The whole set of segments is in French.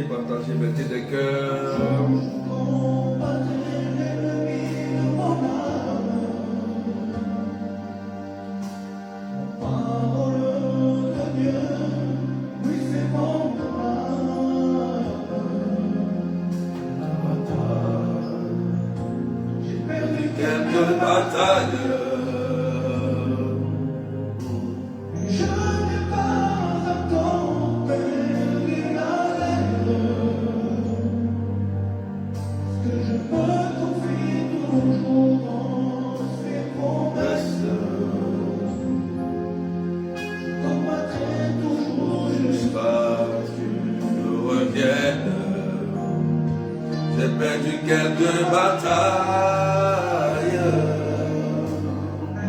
partagez, mettez des cœurs. Quelques batailles. J'ai perdu quelques batailles.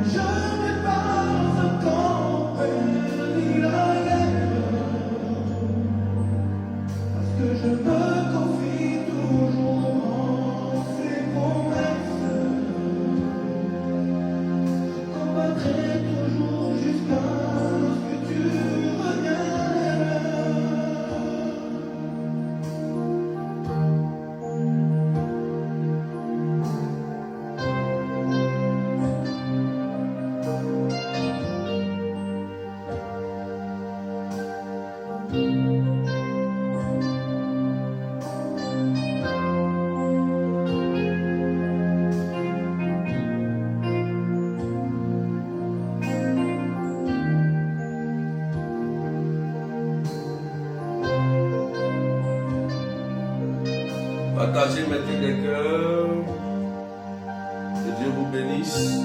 Je n'ai pas encore perdu la guerre, parce que je me confie toujours en ses promesses. Je combattrai toujours jusqu'à ce que tu reviennes. Partagez, mettez des cœurs. Que Dieu vous bénisse.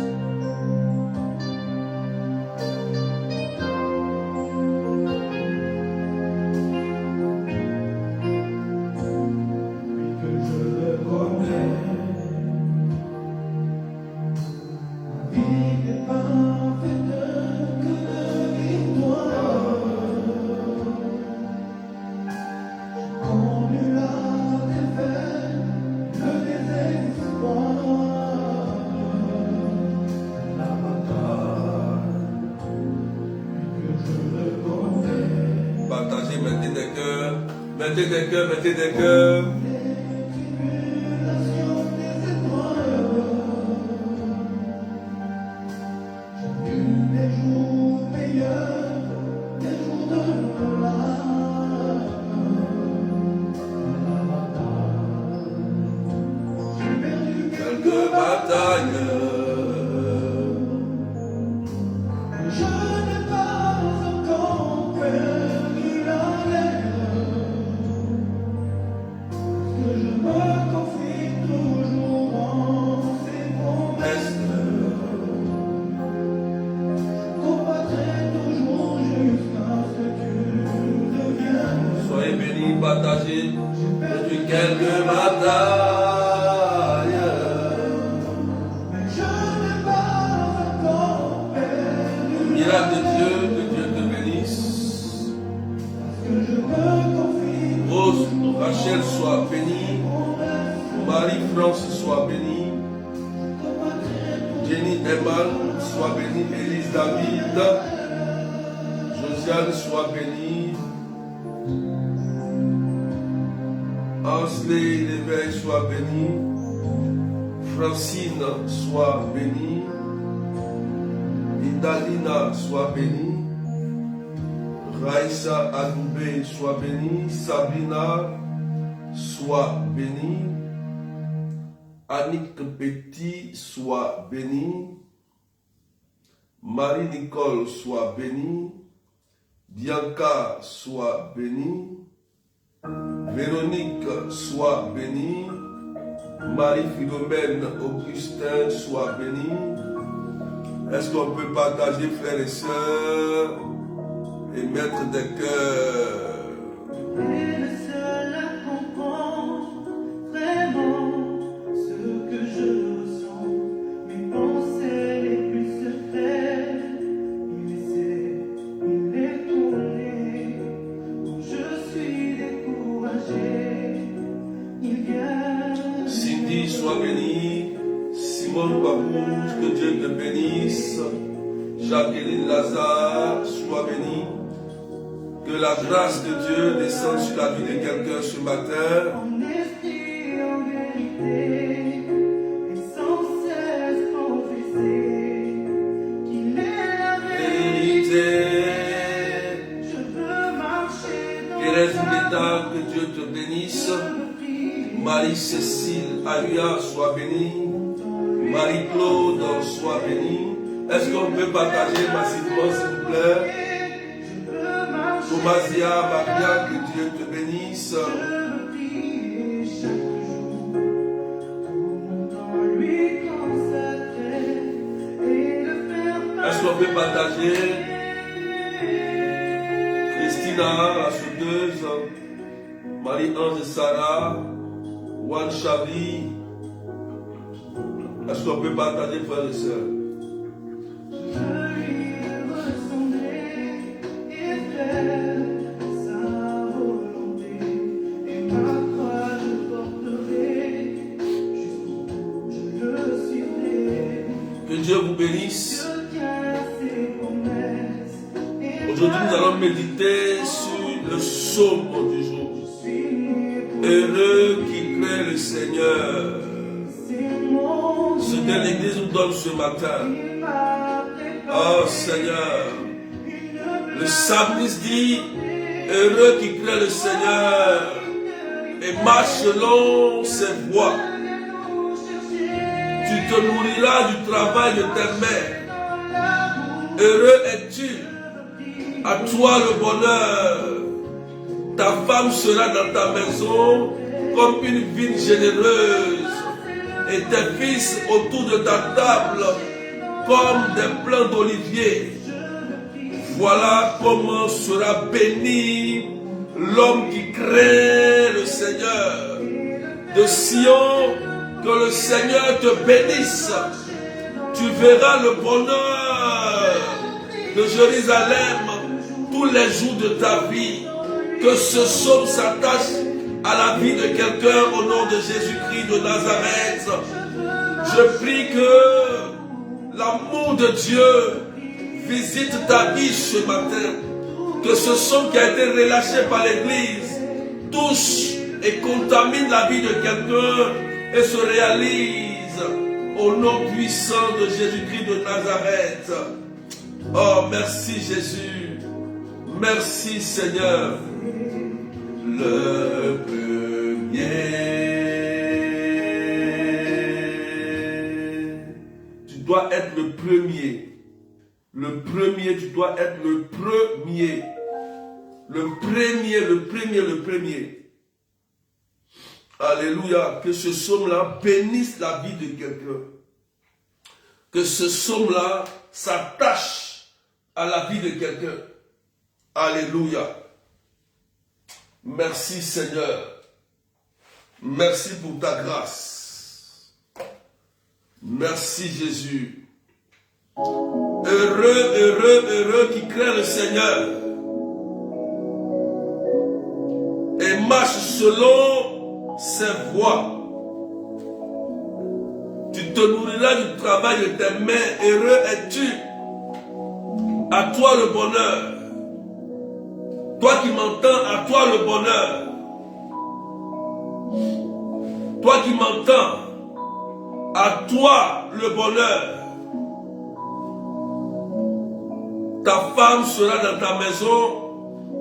Que je le connais, ma vie n'est pas faite que de victoire. J'ai connu la défaite, le désespoir, la bataille, que je le connais. Partagez, mettez des cœurs. Mettez des cœurs, mettez des cœurs. Tribulation des étoiles, j'ai vu des jours meilleurs, des jours de la bataille. J'ai perdu Quelques batailles. mais je n'ai pas encore perdu la guerre, que je me confie toujours en ses promesses. Combattrai toujours jusqu'à ce que tu reviennes. Soyez bénis, partagez. J'ai perdu quelques batailles. Mais je n'ai pas encore perdu Miracle de Dieu, que Dieu te bénisse. que je me confie Rose, Rachel soit bénie. Marie-France soit bénie. Jenny Eman soit bénie. Élise David. Josiane soit bénie. Ansley l'éveil soit béni. Francine soit bénie. Idalina soit bénie. Raïssa Adoubé soit bénie. Sabrina soit bénie. Annick Petit soit bénie. Marie-Nicole soit bénie. Bianca soit bénie. Véronique soit bénie. Marie-Philomène Augustin soit bénie. Est-ce qu'on peut partager, frères et sœurs, et mettre des cœurs? T'es le seul à comprendre vraiment ce que je ressens, mes pensées les plus secrètes. Il essaie, il est tourné. Quand je suis découragé, il vient. Cindy soit bénie. Simone Babouche, que Dieu te bénisse. Jacqueline Lazare soit bénie. Que la grâce de Dieu descende sur la vie de quelqu'un ce matin. en esprit, en vérité, et sans cesse confesser qu'il est la vérité. Vérité. Je veux marcher dans Thérèse Beta, que Dieu te bénisse. Marie-Cécile Alia, sois bénie. Marie-Claude, sois bénie. Est-ce qu'on peut partager massivement, s'il vous plaît? Thomasia, Maria, que Dieu te bénisse. Est-ce qu'on peut partager? Christina, la sauteuse. Marie-Ange Sarah. Juan Chavi. Est-ce qu'on peut partager, frères et sœurs? Que Dieu vous bénisse. Aujourd'hui, nous allons méditer sur le psaume du jour. Heureux qui craint le Seigneur. Ce que l'Église nous donne ce matin. Oh Seigneur. Le psalmiste dit, heureux qui craint le Seigneur et marche selon ses voies. Tu te nourriras du travail de tes mains. Heureux es-tu. À toi le bonheur. Ta femme sera dans ta maison comme une vigne généreuse. Et tes fils autour de ta table comme des plants d'olivier. Voilà comment sera béni l'homme qui craint le Seigneur. De Sion, que le Seigneur te bénisse. Tu verras le bonheur de Jérusalem tous les jours de ta vie. Que ce psaume s'attache à la vie de quelqu'un au nom de Jésus-Christ de Nazareth. Je prie que l'amour de Dieu visite ta vie ce matin. Que ce psaume qui a été relâché par l'Église touche et contamine la vie de quelqu'un et se réalise au nom puissant de Jésus-Christ de Nazareth. Oh, merci Jésus. Merci Seigneur. Le premier. Tu dois être le premier. Le premier, tu dois être le premier. Le premier, le premier, le premier. Alléluia. Que ce psaume-là bénisse la vie de quelqu'un. Que ce psaume-là s'attache à la vie de quelqu'un. Alléluia. Merci Seigneur. Merci pour ta grâce. Merci Jésus. Heureux, heureux, heureux qui craint le Seigneur et marche selon ses voies. Tu te nourriras du travail de tes mains. Heureux es-tu. À toi le bonheur. Toi qui m'entends, à toi le bonheur. Toi qui m'entends, à toi le bonheur. Ta femme sera dans ta maison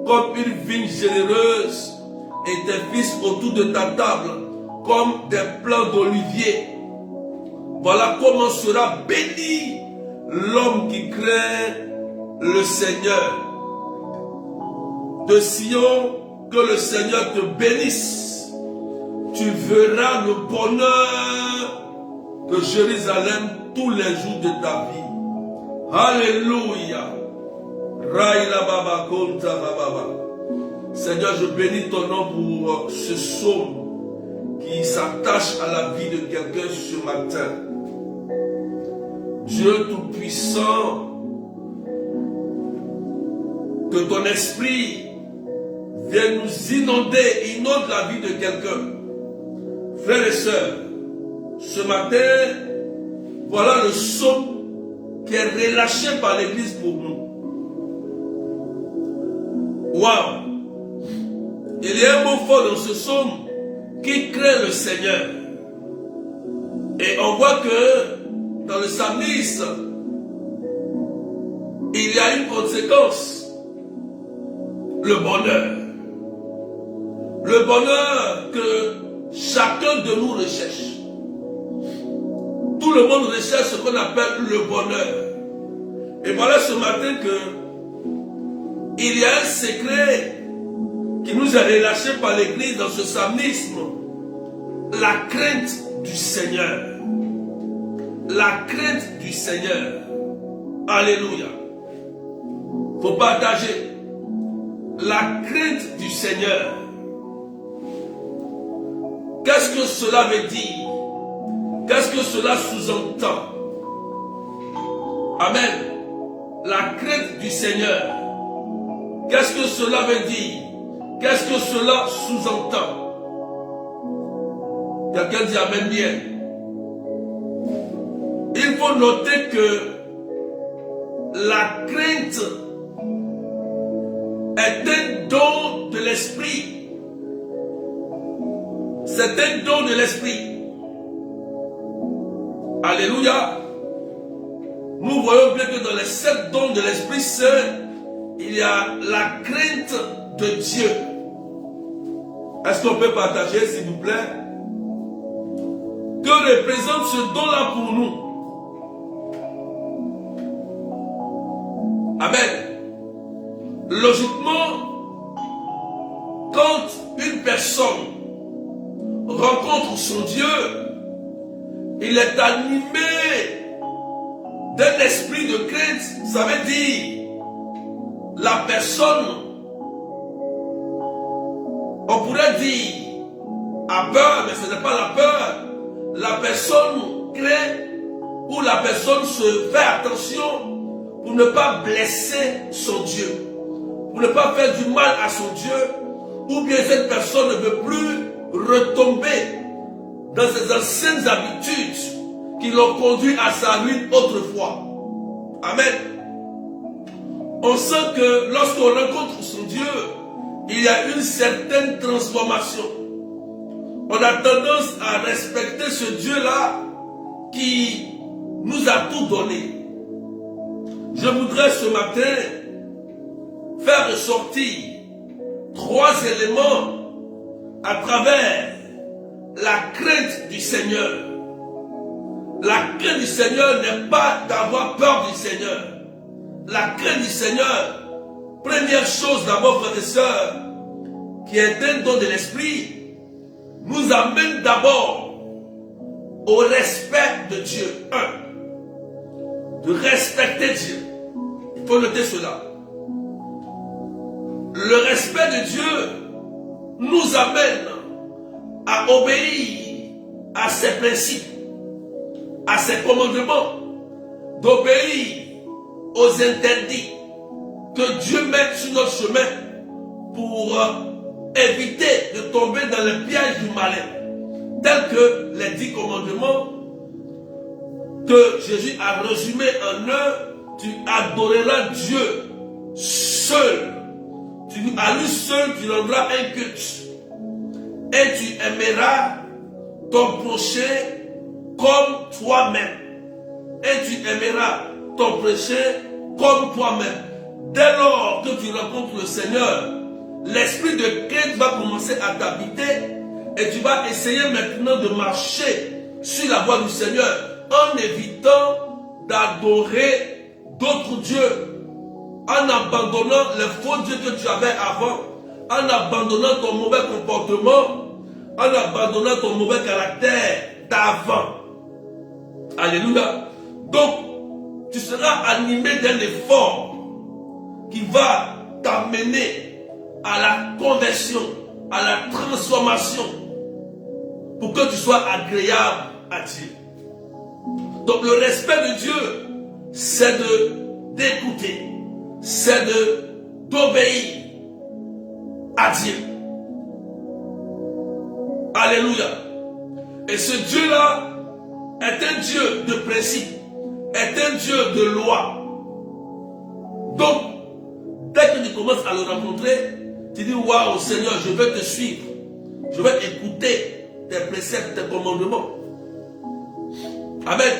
comme une vigne généreuse et tes fils autour de ta table comme des plants d'olivier. Voilà comment sera béni l'homme qui craint le Seigneur. De Sion, que le Seigneur te bénisse. Tu verras le bonheur de Jérusalem tous les jours de ta vie. Alléluia. Raïla Baba Konta Baba. Seigneur, je bénis ton nom pour ce psaume qui s'attache à la vie de quelqu'un ce matin. Dieu Tout-Puissant, que ton esprit vienne nous inonder, inonde la vie de quelqu'un. Frères et sœurs, ce matin, voilà le psaume qui est relâché par l'Église pour nous. Waouh! Il y a un mot fort dans ce psaume qui craint le Seigneur. Et on voit que dans le psalmiste, il y a une conséquence. Le bonheur. Le bonheur que chacun de nous recherche. Tout le monde recherche ce qu'on appelle le bonheur. Et voilà ce matin que il y a un secret qui nous est relâché par l'Église dans ce psalmisme. La crainte du Seigneur. La crainte du Seigneur. Alléluia. Faut partager. La crainte du Seigneur. Qu'est-ce que cela veut dire? Qu'est-ce que cela sous-entend? Amen. La crainte du Seigneur. Qu'est-ce que cela veut dire? Qu'est-ce que cela sous-entend? Quelqu'un dit amen bien. Il faut noter que la crainte est un don de l'esprit. C'est un don de l'esprit. Alléluia. Nous voyons bien que dans les 7 dons de l'Esprit Saint, il y a la crainte de Dieu. Est-ce qu'on peut partager, s'il vous plaît? Que représente ce don-là pour nous? Amen. Logiquement, quand une personne rencontre son Dieu, il est animé d'un esprit de crainte. Ça veut dire la personne, on pourrait dire, a peur, mais ce n'est pas la peur. La personne craint ou la personne se fait attention pour ne pas blesser son Dieu, pour ne pas faire du mal à son Dieu, ou bien cette personne ne veut plus retomber dans ses anciennes habitudes qui l'ont conduit à sa ruine autrefois. Amen. On sent que lorsqu'on rencontre son Dieu, il y a une certaine transformation. On a tendance à respecter ce Dieu-là qui nous a tout donné. Je voudrais ce matin faire ressortir 3 éléments à travers la crainte du Seigneur. La crainte du Seigneur n'est pas d'avoir peur du Seigneur. La crainte du Seigneur, première chose d'abord, frères et sœurs, qui est un don de l'esprit, nous amène d'abord au respect de Dieu. De respecter Dieu. Il faut noter cela. Le respect de Dieu nous amène à obéir à ses principes, à ses commandements, d'obéir aux interdits que Dieu met sur notre chemin pour éviter de tomber dans le piège du malin, tels que les 10 commandements que Jésus a résumés en eux. Tu adoreras Dieu seul. À lui seul tu rendras un culte. Et tu aimeras ton prochain comme toi-même. Et tu aimeras ton prochain comme toi-même. Dès lors que tu rencontres le Seigneur, l'esprit de crainte va commencer à t'habiter et tu vas essayer maintenant de marcher sur la voie du Seigneur en évitant d'adorer d'autres dieux, en abandonnant les faux dieux que tu avais avant, en abandonnant ton mauvais comportement, en abandonnant ton mauvais caractère d'avant. Alléluia. Donc, tu seras animé d'un effort qui va t'amener à la conversion, à la transformation, pour que tu sois agréable à Dieu. Donc le respect de Dieu, c'est d'écouter, c'est d'obéir à Dieu. Alléluia. Et ce Dieu-là est un Dieu de principe, est un Dieu de loi. Donc, dès dès que tu commences à le rencontrer, tu dis, waouh Seigneur, je veux te suivre. Je veux écouter tes préceptes, tes commandements. Amen.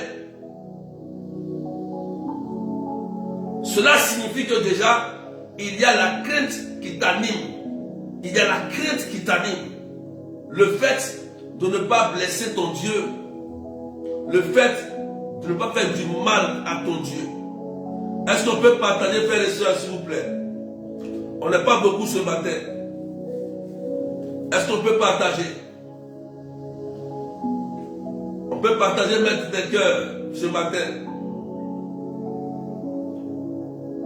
Cela signifie que déjà, il y a la crainte qui t'anime. Il y a la crainte qui t'anime. Le fait de ne pas blesser ton Dieu. Le fait de ne pas faire du mal à ton Dieu. Est-ce qu'on peut partager, frères et sœurs, s'il vous plaît? On n'est pas beaucoup ce matin. Est-ce qu'on peut partager? On peut partager, mettre des cœurs ce matin.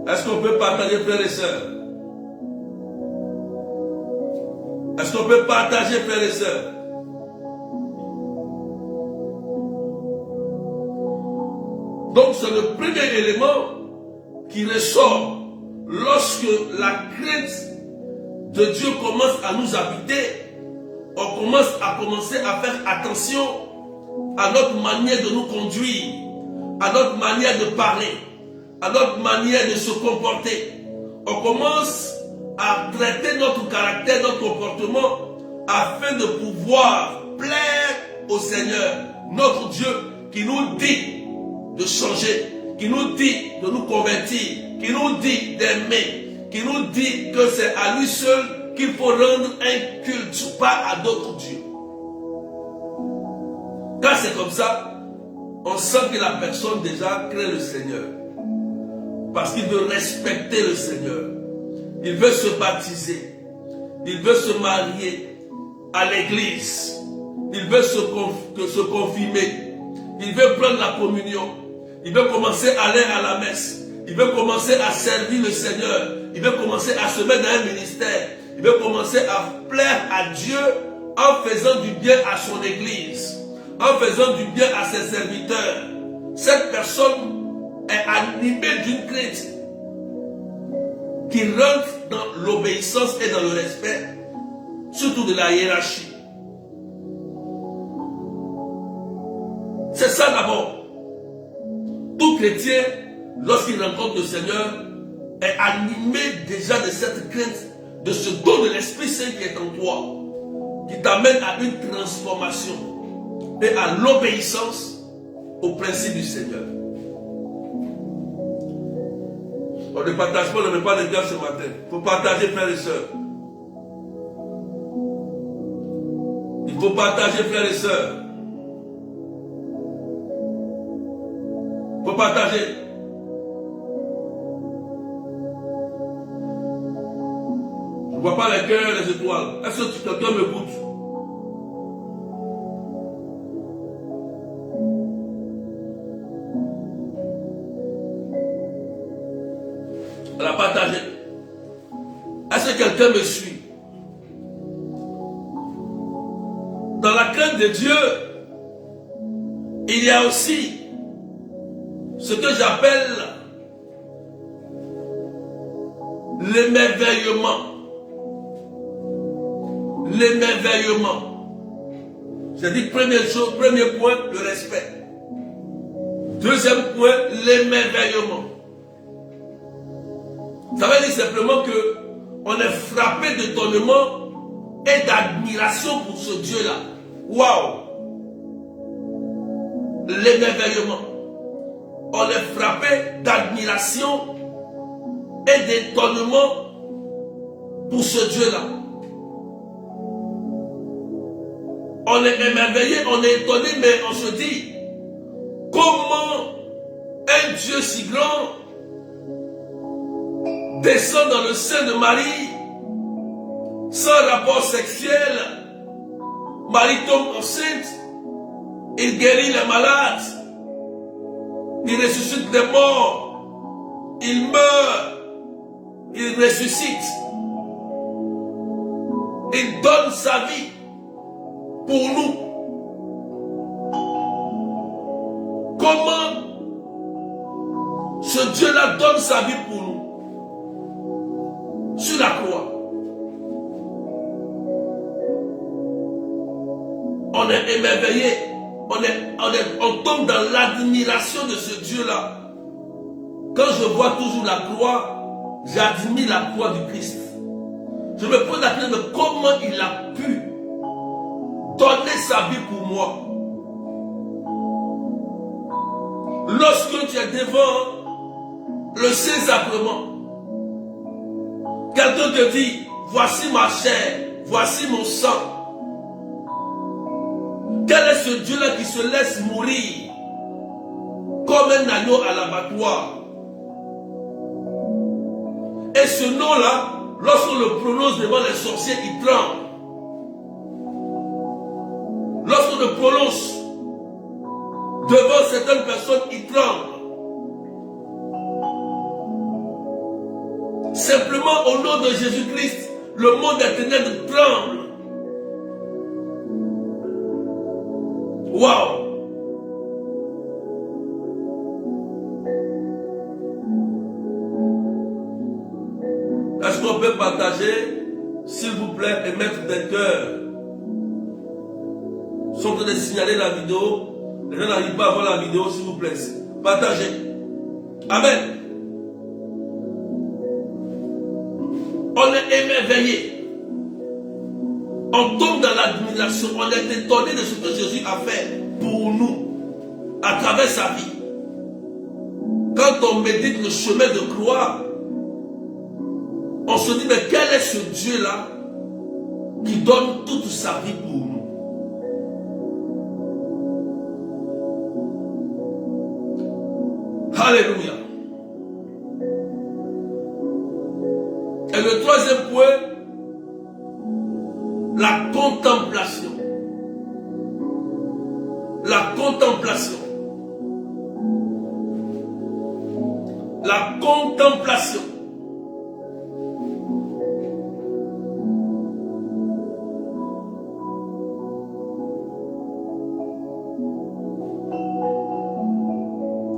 Est-ce qu'on peut partager, frères et sœurs? Est-ce qu'on peut partager, frères et sœurs? Donc c'est le premier élément qui ressort lorsque la crainte de Dieu commence à nous habiter. On commence à faire attention à notre manière de nous conduire, à notre manière de parler, à notre manière de se comporter. On commence à traiter notre caractère, notre comportement, afin de pouvoir plaire au Seigneur, notre Dieu, qui nous dit de changer, qui nous dit de nous convertir, qui nous dit d'aimer, qui nous dit que c'est à lui seul qu'il faut rendre un culte, pas à d'autres dieux. Quand c'est comme ça, on sent que la personne déjà craint le Seigneur. Parce qu'il veut respecter le Seigneur. Il veut se baptiser. Il veut se marier à l'église. Il veut se confirmer. Il veut prendre la communion. Il veut commencer à aller à la messe. Il veut commencer à servir le Seigneur. Il veut commencer à se mettre dans un ministère. Il veut commencer à plaire à Dieu en faisant du bien à son église, en faisant du bien à ses serviteurs. Cette personne est animée d'une crainte qui rentre dans l'obéissance et dans le respect, surtout de la hiérarchie. C'est ça d'abord. Tout chrétien, lorsqu'il rencontre le Seigneur, est animé déjà de cette crainte, de ce don de l'Esprit Saint qui est en toi, qui t'amène à une transformation et à l'obéissance au principe du Seigneur. On ne partage pas, on ne met pas de gars ce matin. Il faut partager, frères et sœurs. Il faut partager, frères et sœurs. Il faut partager. Je ne vois pas les cœurs, les étoiles. Est-ce que quelqu'un m'écoute? Elle a partagé. Est-ce que quelqu'un me suit? Dans la crainte de Dieu, il y a aussi ce que j'appelle l'émerveillement. L'émerveillement. J'ai dit première chose, premier point, le respect. Deuxième point, l'émerveillement. Ça veut dire simplement que on est frappé d'étonnement et d'admiration pour ce Dieu-là. Waouh! L'émerveillement. On est frappé d'admiration et d'étonnement pour ce Dieu-là. On est émerveillé, on est étonné, mais on se dit, comment un Dieu si grand descend dans le sein de Marie sans rapport sexuel? Marie tombe enceinte, il guérit les malades, il ressuscite les morts, il meurt, il ressuscite, il donne sa vie pour nous. Comment ce Dieu-là donne sa vie pour nous? Sur la croix. On est émerveillé. On tombe dans l'admiration de ce Dieu-là. Quand je vois toujours la croix, j'admire la croix du Christ. Je me pose la question de comment il a pu donner sa vie pour moi. Lorsque tu es devant le Saint-Sacrement, quelqu'un te dit, voici ma chair, voici mon sang. Quel est ce Dieu-là qui se laisse mourir comme un agneau à l'abattoir? Et ce nom-là, lorsqu'on le prononce devant les sorciers, ils tremblent. Lorsqu'on le prononce devant certaines personnes, ils tremblent. Simplement au nom de Jésus-Christ, le monde des ténèbres tremble. Waouh! Est-ce qu'on peut partager, s'il vous plaît, et mettre des cœurs? Ils sont en train de signaler la vidéo. Les gens n'arrivent pas à voir la vidéo, s'il vous plaît. Partagez. Amen. On est émerveillé. On tombe dans l'admiration. On est étonné de ce que Jésus a fait pour nous à travers sa vie. Quand on médite le chemin de croix, on se dit, mais quel est ce Dieu-là qui donne toute sa vie pour nous? Alléluia. Et le troisième point, la contemplation. La contemplation. La contemplation.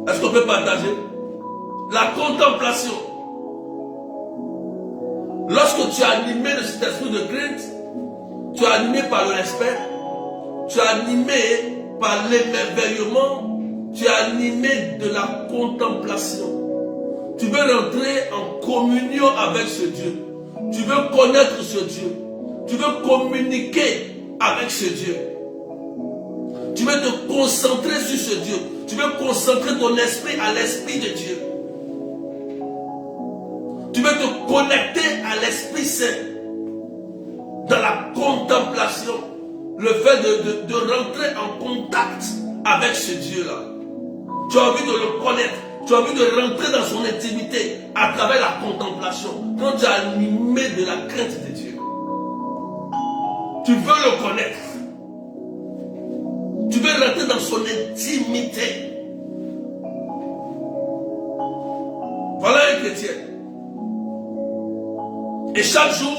Est-ce qu'on peut partager? La contemplation. Lorsque tu es animé de cet esprit de crainte, tu es animé par le respect, tu es animé par l'émerveillement, tu es animé de la contemplation. Tu veux rentrer en communion avec ce Dieu. Tu veux connaître ce Dieu. Tu veux communiquer avec ce Dieu. Tu veux te concentrer sur ce Dieu. Tu veux concentrer ton esprit à l'Esprit de Dieu. Tu veux te connecter à l'Esprit Saint. Dans la contemplation. Le fait de rentrer en contact avec ce Dieu-là. Tu as envie de le connaître. Tu as envie de rentrer dans son intimité à travers la contemplation. Quand tu es animé de la crainte de Dieu. Tu veux le connaître. Tu veux rentrer dans son intimité. Voilà un chrétien. Et chaque jour,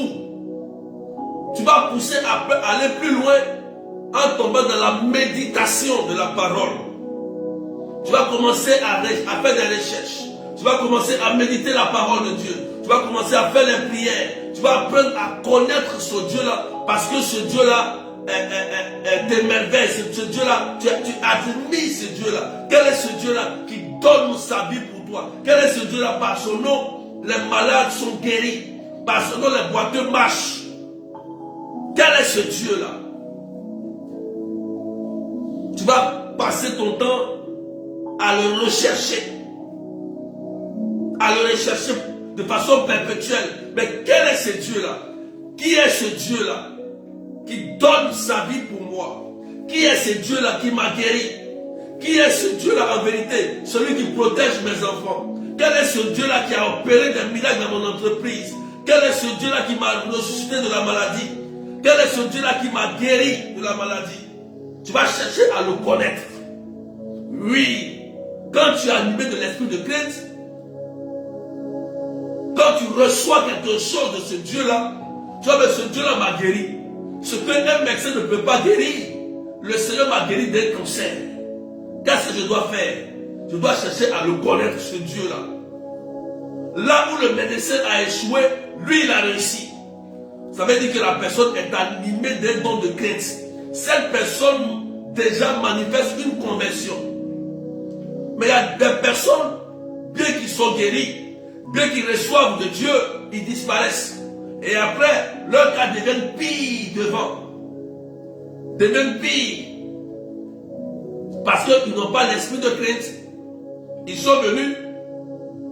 tu vas pousser à aller plus loin en tombant dans la méditation de la parole. Tu vas commencer à faire des recherches. Tu vas commencer à méditer la parole de Dieu. Tu vas commencer à faire les prières. Tu vas apprendre à connaître ce Dieu-là. Parce que ce Dieu-là t'émerveille. Ce Dieu-là, tu admires ce Dieu-là. Quel est ce Dieu-là qui donne sa vie pour toi? Quel est ce Dieu-là? Par son nom, les malades sont guéris. Par son nom, les boiteux marchent. Quel est ce Dieu-là? Tu vas passer ton temps à le rechercher. À le rechercher de façon perpétuelle. Mais quel est ce Dieu-là? Qui est ce Dieu-là qui donne sa vie pour moi? Qui est ce Dieu-là qui m'a guéri? Qui est ce Dieu-là en vérité? Celui qui protège mes enfants. Quel est ce Dieu-là qui a opéré des miracles dans mon entreprise? Quel est ce Dieu-là qui m'a ressuscité de la maladie? Quel est ce Dieu-là qui m'a guéri de la maladie? Tu vas chercher à le connaître. Oui. Quand tu es animé de l'esprit de crainte, quand tu reçois quelque chose de ce Dieu-là, tu vois, mais ce Dieu-là m'a guéri. Ce qu'un médecin ne peut pas guérir, le Seigneur m'a guéri d'un cancer. Qu'est-ce que je dois faire? Je dois chercher à le connaître, ce Dieu-là. Là où le médecin a échoué, lui, il a réussi. Ça veut dire que la personne est animée d'un don de crainte. Cette personne déjà manifeste une conversion. Mais il y a des personnes, bien qu'ils soient guéris, bien qu'ils reçoivent de Dieu, ils disparaissent. Et après, leur cas devient pire devant. Devient pire. Parce qu'ils n'ont pas l'esprit de crainte. Ils sont venus,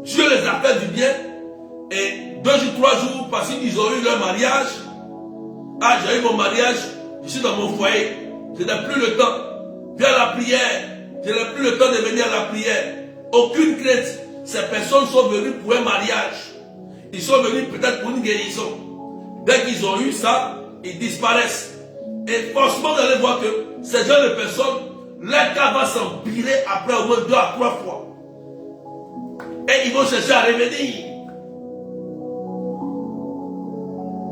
Dieu les a fait du bien, et 2 jours, 3 jours, parce qu'ils ont eu leur mariage. Ah, j'ai eu mon mariage, je suis dans mon foyer, je n'ai plus le temps. Viens à la prière, je n'ai plus le temps de venir à la prière. Aucune crainte. Ces personnes sont venues pour un mariage. Ils sont venus peut-être pour une guérison. Dès qu'ils ont eu ça, ils disparaissent. Et franchement, vous allez voir que ces genre de personnes, leur cas va s'empirer après au moins 2 à 3 fois. Et ils vont chercher à revenir.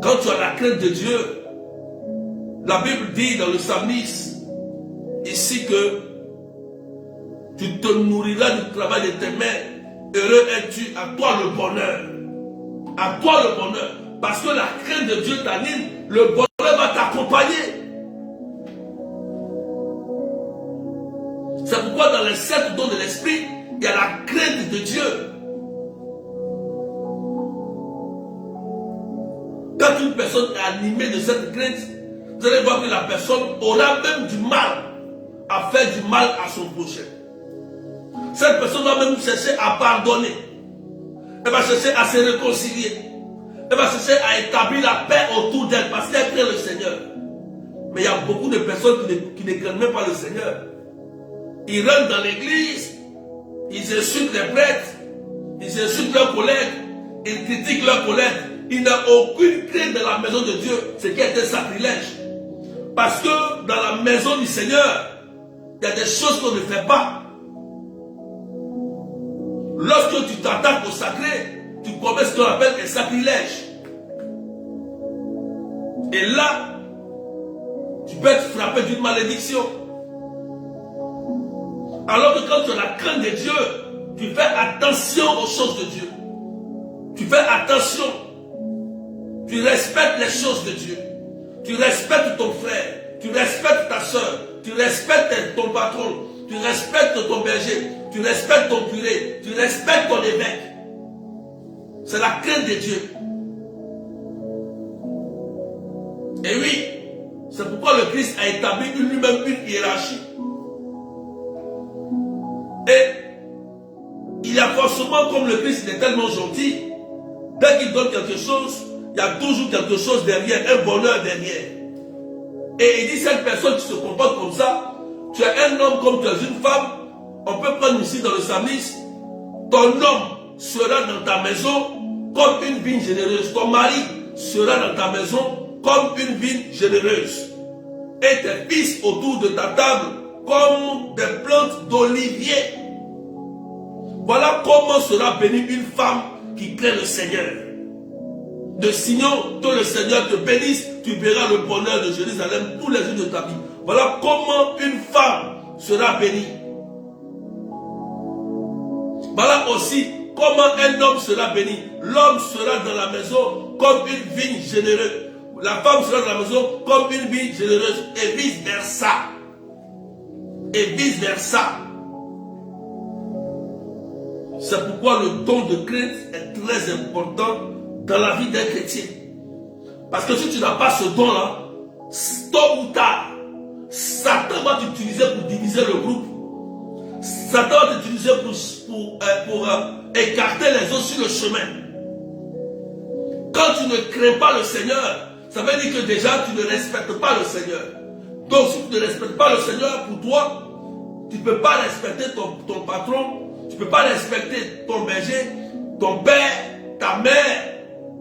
Quand tu as la crainte de Dieu, la Bible dit dans le psalmiste, ici que tu te nourriras du travail de tes mains. Heureux es-tu, à toi le bonheur. À toi le bonheur. Parce que la crainte de Dieu t'anime, le bonheur va t'accompagner. C'est pourquoi dans les 7 dons de l'esprit, il y a la crainte de Dieu. Quand une personne est animée de cette crainte, vous allez voir que la personne aura même du mal à faire du mal à son prochain. Cette personne va même chercher à pardonner. Elle va chercher à se réconcilier. Elle va chercher à établir la paix autour d'elle parce qu'elle craint le Seigneur. Mais il y a beaucoup de personnes qui ne craignent même pas le Seigneur. Ils rentrent dans l'église, ils insultent les prêtres, ils insultent leurs collègues, ils critiquent leurs collègues. Il n'y a aucune crainte dans la maison de Dieu, ce qui est un sacrilège. Parce que dans la maison du Seigneur, il y a des choses qu'on ne fait pas. Lorsque tu t'attaques au sacré, tu commets ce qu'on appelle un sacrilège. Et là, tu peux être frappé d'une malédiction. Alors que quand tu as la crainte de Dieu, tu fais attention aux choses de Dieu. Tu fais attention. Tu respectes les choses de Dieu. Tu respectes ton frère. Tu respectes ta soeur. Tu respectes ton patron. Tu respectes ton berger. Tu respectes ton curé. Tu respectes ton évêque. C'est la crainte de Dieu. Et oui, c'est pourquoi le Christ a établi lui-même une hiérarchie. Et il y a forcément, comme le Christ est tellement gentil, dès qu'il donne quelque chose, il y a toujours quelque chose derrière, un bonheur derrière. Et il dit, cette personne qui se comporte comme ça, tu es un homme comme tu es une femme. On peut prendre ici dans le psalmiste, ton homme sera dans ta maison comme une vigne généreuse. Ton mari sera dans ta maison comme une vigne généreuse. Et tes fils autour de ta table comme des plantes d'olivier. Voilà comment sera bénie une femme qui craint le Seigneur. De Sion, que le Seigneur te bénisse, tu verras le bonheur de Jérusalem tous les jours de ta vie. Voilà comment une femme sera bénie. Voilà aussi comment un homme sera béni. L'homme sera dans la maison comme une vigne généreuse. La femme sera dans la maison comme une vigne généreuse. Et vice versa. Et vice versa. C'est pourquoi le don de crainte est très important dans la vie d'un chrétien. Parce que si tu n'as pas ce don-là, tôt ou tard, Satan va t'utiliser pour diviser le groupe. Satan va t'utiliser pour écarter les autres sur le chemin. Quand tu ne crains pas le Seigneur, ça veut dire que déjà tu ne respectes pas le Seigneur. Donc si tu ne respectes pas le Seigneur, pour toi, tu ne peux pas respecter ton patron, tu ne peux pas respecter ton berger, ton père, ta mère.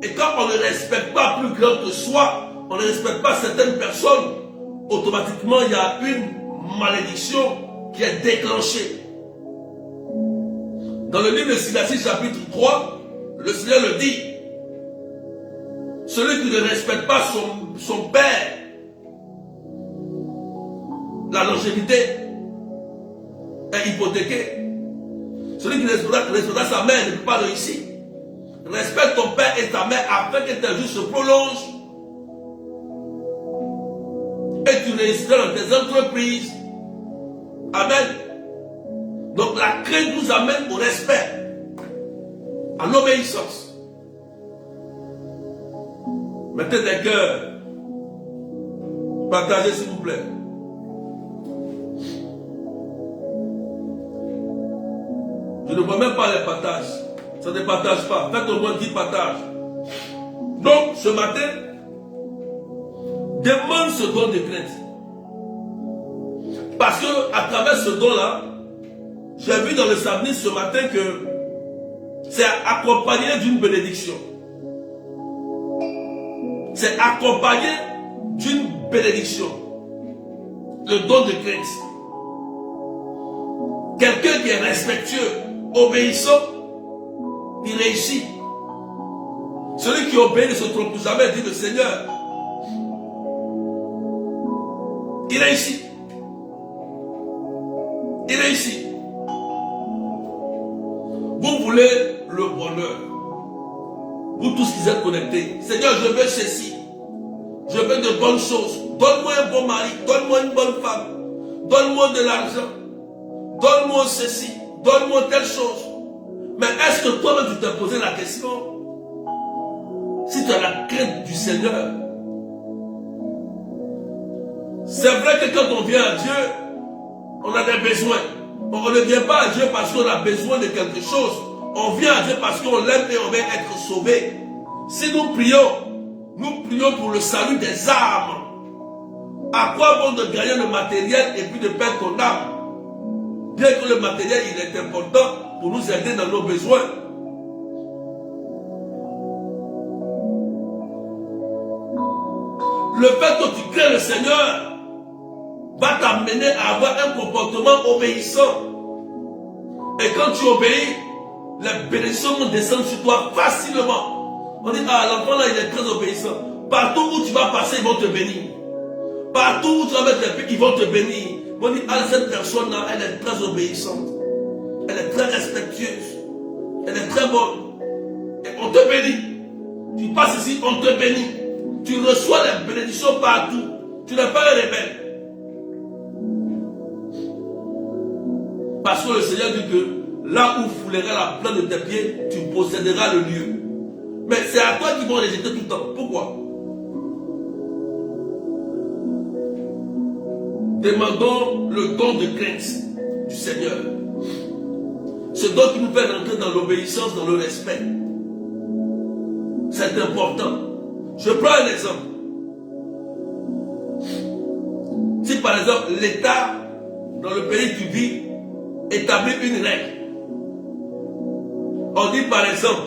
Et quand on ne respecte pas plus grand que soi, on ne respecte pas certaines personnes, automatiquement il y a une malédiction qui est déclenchée. Dans le livre de Silassie chapitre 3, le Seigneur le dit. Celui qui ne respecte pas son père, la longévité est hypothéquée. Celui qui respecte sa mère ne peut pas réussir. Respecte ton père et ta mère afin que tes jours se prolongent. Et tu réussiras dans tes entreprises. Amen. Donc la crainte nous amène au respect. en obéissance. Mettez des cœurs. Partagez s'il vous plaît. Je ne vois même pas les partages. Ça ne partage pas. Faites au moins 10 partages. Donc, ce matin, demande ce don de crainte. Parce que à travers ce don-là, j'ai vu dans le samedi ce matin que c'est accompagné d'une bénédiction. C'est accompagné d'une bénédiction. Le don de crainte. Quelqu'un qui est respectueux, obéissant, il réussit. Celui qui obéit ne se trompe jamais, dit le Seigneur. Il réussit. Il réussit. Vous voulez le bonheur. Vous tous qui êtes connectés. Seigneur, je veux ceci. Je veux de bonnes choses. Donne-moi un bon mari. Donne-moi une bonne femme. Donne-moi de l'argent. Donne-moi ceci. Donne-moi telle chose. Mais est-ce que toi-même tu t'es posé la question? Si tu as la crainte du Seigneur. C'est vrai que quand on vient à Dieu, on a des besoins. On ne vient pas à Dieu parce qu'on a besoin de quelque chose. On vient à Dieu parce qu'on l'aime et on veut être sauvé. Si nous prions pour le salut des âmes. À quoi bon de gagner le matériel et puis de perdre ton âme? Bien que le matériel il est important pour nous aider dans nos besoins. Le fait que tu crains le Seigneur va t'amener à avoir un comportement obéissant. Et quand tu obéis, les bénédictions vont descendre sur toi facilement. On dit, ah, l'enfant là, il est très obéissant. Partout où tu vas passer, ils vont te bénir. Partout où tu vas mettre les pieds, ils vont te bénir. On dit, ah, cette personne-là, elle est très obéissante. Elle est très respectueuse. Elle est très bonne. Et on te bénit. Tu passes ici, on te bénit. Tu reçois les bénédictions partout. Tu n'es pas un rebelle. Parce que le Seigneur dit que là où foulerait la plante de tes pieds, tu posséderas le lieu. Mais c'est à toi qu'ils vont rejeter tout le temps. Pourquoi? Demandons le don de crainte du Seigneur. Ce don qui nous fait rentrer dans l'obéissance, dans le respect. C'est important. Je prends un exemple. Si par exemple l'État, dans le pays où tu vis, établit une règle. On dit par exemple,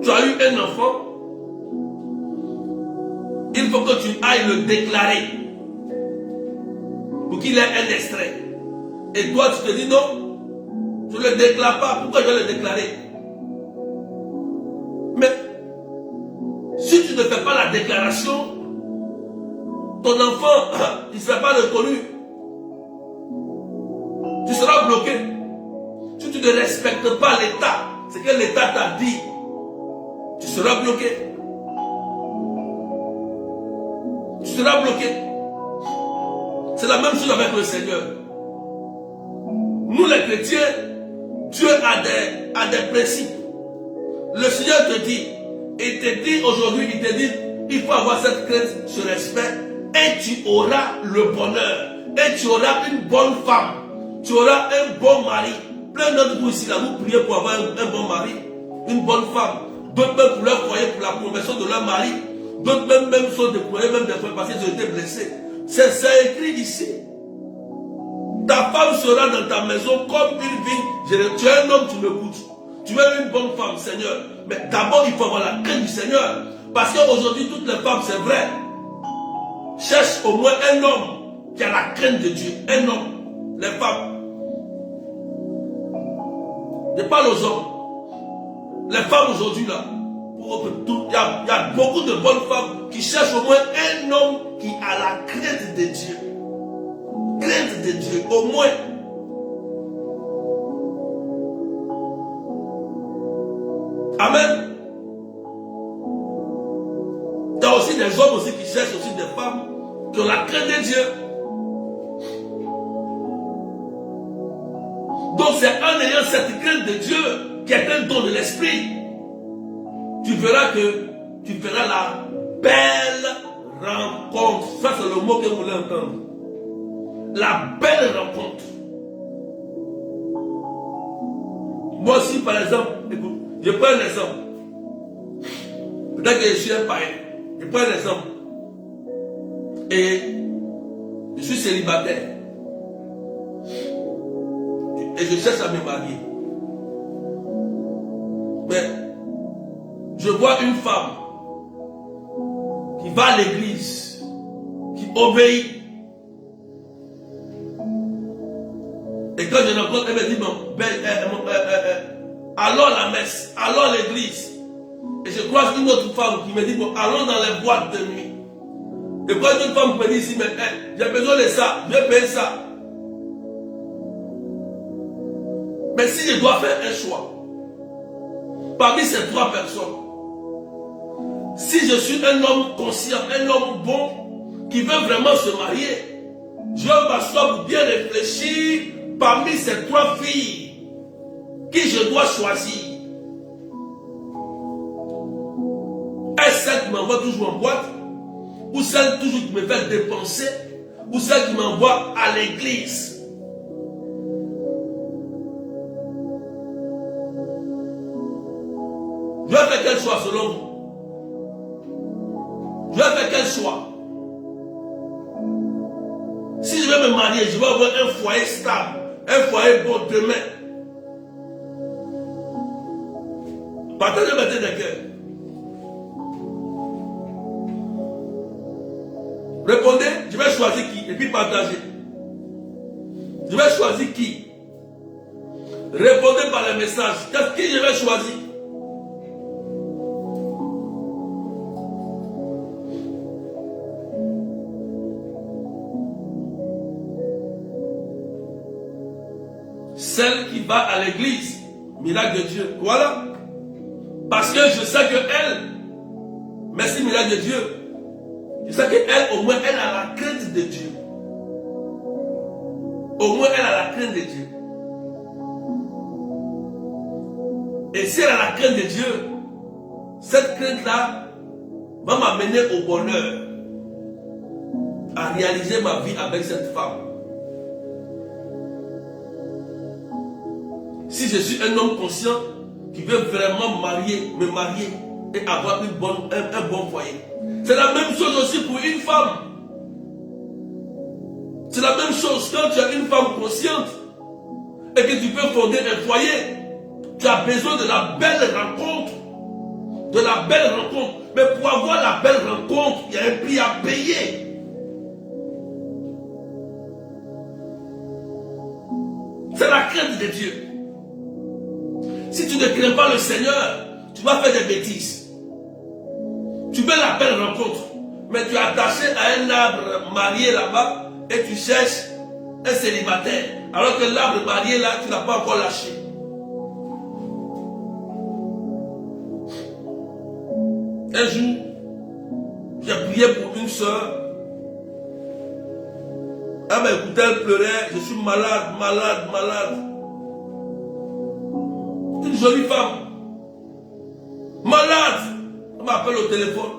tu as eu un enfant, il faut que tu ailles le déclarer pour qu'il ait un extrait. Et toi tu te dis non, tu ne le déclares pas, pourquoi je vais le déclarer? Mais si tu ne fais pas la déclaration, ton enfant, il ne sera pas reconnu. Tu seras bloqué. Si tu ne respectes pas l'État, ce que l'État t'a dit, tu seras bloqué. Tu seras bloqué. C'est la même chose avec le Seigneur. Nous les chrétiens, Dieu a des principes. Le Seigneur te dit, il te dit aujourd'hui, il te dit, il faut avoir cette crainte, ce respect, et tu auras le bonheur, et tu auras une bonne femme, tu auras un bon mari. Plein d'entre vous ici, là, vous priez pour avoir un bon mari, une bonne femme. D'autres même pour leur foyer, pour la conversion de leur mari. D'autres même sont déployés, même des fois parce qu'ils ont été blessés. C'est écrit ici. Ta femme sera dans ta maison comme une vigne. Tu es un homme, tu m'écoutes. Tu veux une bonne femme, Seigneur. Mais d'abord, il faut avoir la crainte du Seigneur. Parce qu'aujourd'hui, toutes les femmes, c'est vrai, cherchent au moins un homme qui a la crainte de Dieu. Un homme. Les femmes. Je parle aux hommes. Les femmes aujourd'hui, là, il y a beaucoup de bonnes femmes qui cherchent au moins un homme qui a la crainte de Dieu. Crainte de Dieu, au moins. Amen. Il y a aussi des hommes aussi qui cherchent aussi des femmes qui ont la crainte de Dieu. Donc c'est en ayant cette crainte de Dieu qui est un don de l'esprit. Tu verras que tu feras la belle rencontre. Ça, c'est le mot que vous voulez entendre. La belle rencontre. Moi aussi, par exemple, écoute, je prends un exemple. Peut-être que je suis un païen. Je prends un exemple. Et je suis célibataire. Et je cherche à me marier. Mais je vois une femme qui va à l'église, qui obéit. Et quand je rencontre, elle me dit, allons à la messe, allons à l'église. Et je croise une autre femme qui me dit, bon, allons dans les boîtes de nuit. Et quand une autre femme me dit ici, mais j'ai besoin de ça, je vais payer ça. Mais si je dois faire un choix, parmi ces trois personnes, si je suis un homme conscient, un homme bon, qui veut vraiment se marier, je m'assois pour bien réfléchir parmi ces trois filles qui je dois choisir. Est-ce celle qui m'envoie toujours en boîte, ou celle toujours qui me fait dépenser, ou celle qui m'envoie à l'église? Je vais faire quel choix selon vous? Je vais faire quel choix? Si je vais me marier, je vais avoir un foyer stable, un foyer bon demain. Partagez maintenant des cœurs. Répondez, je vais choisir qui et puis partagez. Je vais choisir qui? Répondez par les messages. Qui je vais choisir? Celle qui va à l'église, miracle de Dieu. Voilà. Parce que je sais que elle, merci miracle de Dieu, je sais qu'elle, au moins, elle a la crainte de Dieu. Au moins, elle a la crainte de Dieu. Et si elle a la crainte de Dieu, cette crainte-là va m'amener au bonheur, à réaliser ma vie avec cette femme. Si je suis un homme conscient qui veut vraiment me marier et avoir un bon foyer. C'est la même chose aussi pour une femme. C'est la même chose quand tu as une femme consciente et que tu veux fonder un foyer. Tu as besoin de la belle rencontre. De la belle rencontre. Mais pour avoir la belle rencontre, il y a un prix à payer. C'est la crainte de Dieu. Si tu ne crains pas le Seigneur, tu vas faire des bêtises. Tu veux la belle rencontre, mais tu es attaché à un arbre marié là-bas et tu cherches un célibataire. Alors que l'arbre marié là, tu n'as pas encore lâché. Un jour, j'ai prié pour une soeur. Elle m'a écouté, elle pleurait. Je suis malade, malade, malade. Une jolie femme. Malade. On m'appelle au téléphone.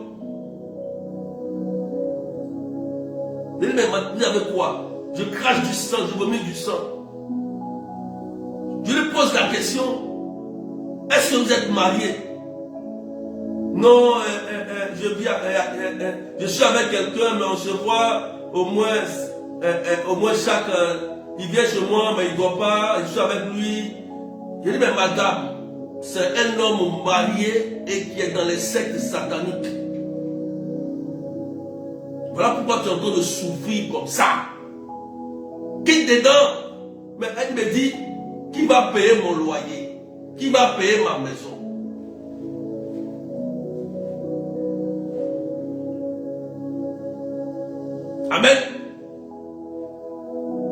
Je dis, mais vous avez quoi? Je crache du sang, je vomis du sang. Je lui pose la question. Est-ce que vous êtes marié? Non, je suis avec quelqu'un, mais on se voit au moins chaque... il vient chez moi, mais il ne doit pas, je suis avec lui. Je dis, mais madame, c'est un homme marié et qui est dans les sectes sataniques. Voilà pourquoi tu es en train de souffrir comme ça. Quitte dedans. Mais elle me dit, qui va payer mon loyer? Qui va payer ma maison? Amen.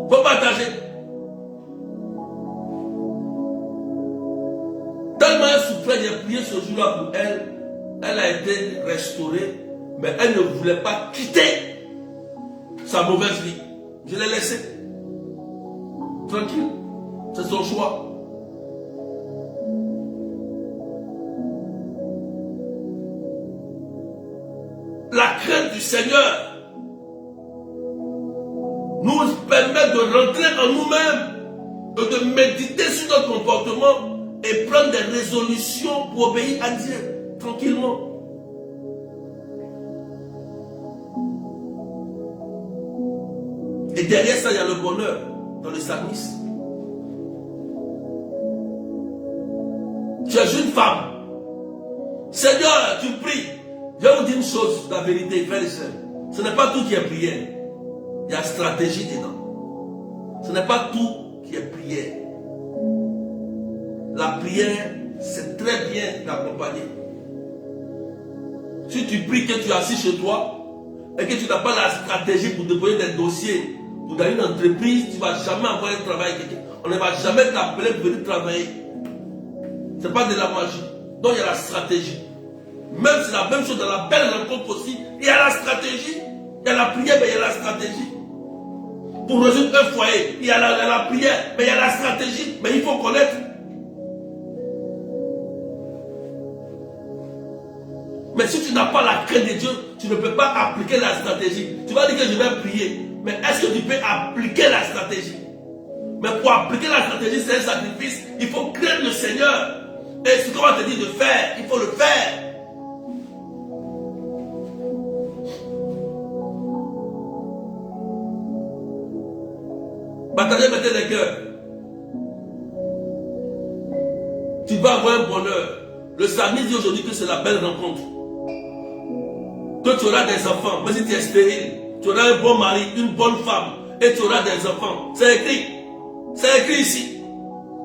Faut partager. Tellement elle souffrait, j'ai prié ce jour-là pour elle. Elle a été restaurée, mais elle ne voulait pas quitter sa mauvaise vie. Je l'ai laissée. Tranquille. C'est son choix. La crainte du Seigneur nous permet de rentrer en nous-mêmes et de méditer sur notre comportement et prendre des résolutions pour obéir à Dieu tranquillement. Et derrière ça, il y a le bonheur dans le psalmiste. Tu es une femme. Seigneur, tu pries. Je vais vous dire une chose, la vérité, frères et sœurs. Ce n'est pas tout qui est prière. Il y a stratégie dedans. Ce n'est pas tout qui est prière. La prière, c'est très bien d'accompagner. Si tu pries que tu es assis chez toi et que tu n'as pas la stratégie pour déposer des dossiers ou dans une entreprise, tu ne vas jamais avoir un travail. On ne va jamais t'appeler pour venir travailler. Ce n'est pas de la magie. Donc il y a la stratégie. Même c'est la même chose dans la belle rencontre aussi. Il y a la stratégie. Il y a la prière, mais il y a la stratégie. Pour résoudre un foyer, il y a la prière, mais il y a la stratégie. Mais il faut connaître. Mais si tu n'as pas la crainte de Dieu, tu ne peux pas appliquer la stratégie. Tu vas dire que je vais prier. Mais est-ce que tu peux appliquer la stratégie? Mais pour appliquer la stratégie, c'est un sacrifice. Il faut craindre le Seigneur. Et ce qu'on va te dire de faire, il faut le faire. Bataillez maintenant les cœurs. Tu vas avoir un bonheur. Le samedi dit aujourd'hui que c'est la belle rencontre. Que tu auras des enfants, mais si tu es stérile, tu auras un bon mari, une bonne femme, et tu auras des enfants. C'est écrit. C'est écrit ici.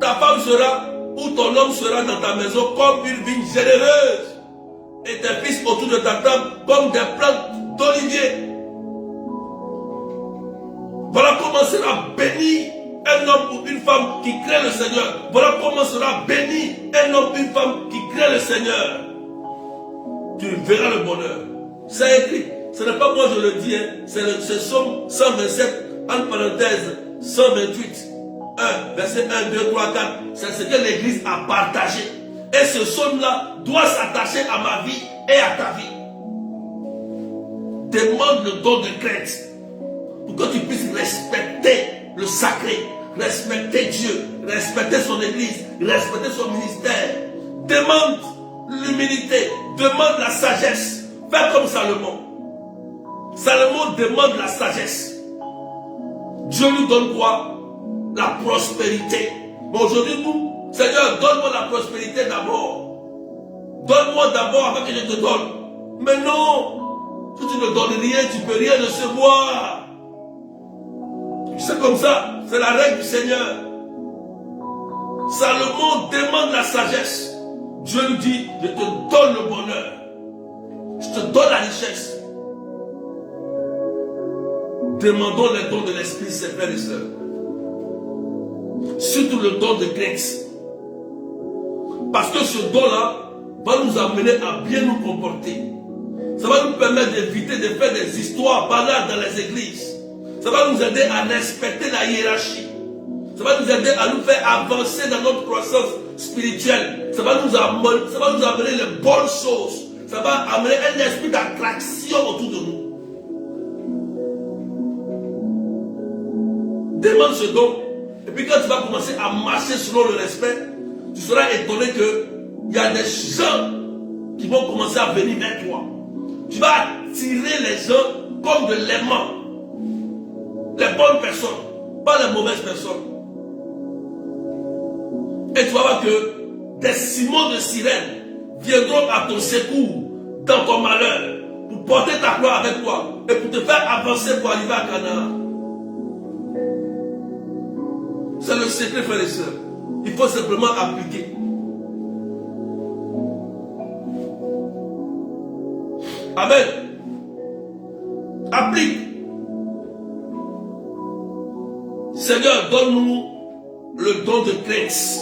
Ta femme sera, ou ton homme sera dans ta maison comme une vigne généreuse. Et tes fils autour de ta table comme des plantes d'olivier. Voilà comment sera béni un homme ou une femme qui craint le Seigneur. Voilà comment sera béni un homme ou une femme qui craint le Seigneur. Tu verras le bonheur. C'est écrit. Ce n'est pas moi je le dis. Hein. C'est Somme 127, entre parenthèses, 128. 1, verset 1, 2, 3, 4. C'est ce que l'Église a partagé. Et ce somme-là doit s'attacher à ma vie et à ta vie. Demande le don de crainte. Pour que tu puisses respecter le sacré, respecter Dieu, respecter son église, respecter son ministère. Demande l'humilité, demande la sagesse. Fais comme Salomon. Salomon demande la sagesse. Dieu lui donne quoi? La prospérité. Mais aujourd'hui, nous, Seigneur, donne-moi la prospérité d'abord. Donne-moi d'abord avant que je te donne. Mais non, si tu ne donnes rien, tu ne peux rien recevoir. C'est comme ça, c'est la règle du Seigneur. Salomon demande la sagesse. Dieu lui dit, je te donne le bonheur. Je te donne la richesse. Demandons les dons de l'Esprit, ses frères et sœurs. Surtout le don de crainte. Parce que ce don-là va nous amener à bien nous comporter. Ça va nous permettre d'éviter de faire des histoires banales dans les églises. Ça va nous aider à respecter la hiérarchie. Ça va nous aider à nous faire avancer dans notre croissance spirituelle. Ça va nous amener les bonnes choses. Ça va amener un esprit d'attraction autour de nous. Demande ce don. Et puis quand tu vas commencer à marcher selon le respect, tu seras étonné qu'il y a des gens qui vont commencer à venir vers toi. Tu vas attirer les gens comme de l'aimant. Les bonnes personnes, pas les mauvaises personnes. Et tu vas voir que des Simons de sirène viendront à ton secours dans ton malheur pour porter ta gloire avec toi et pour te faire avancer pour arriver à Canaan. C'est le secret, frères et sœurs. Il faut simplement appliquer. Amen. Applique. Seigneur, donne-nous le don de crainte.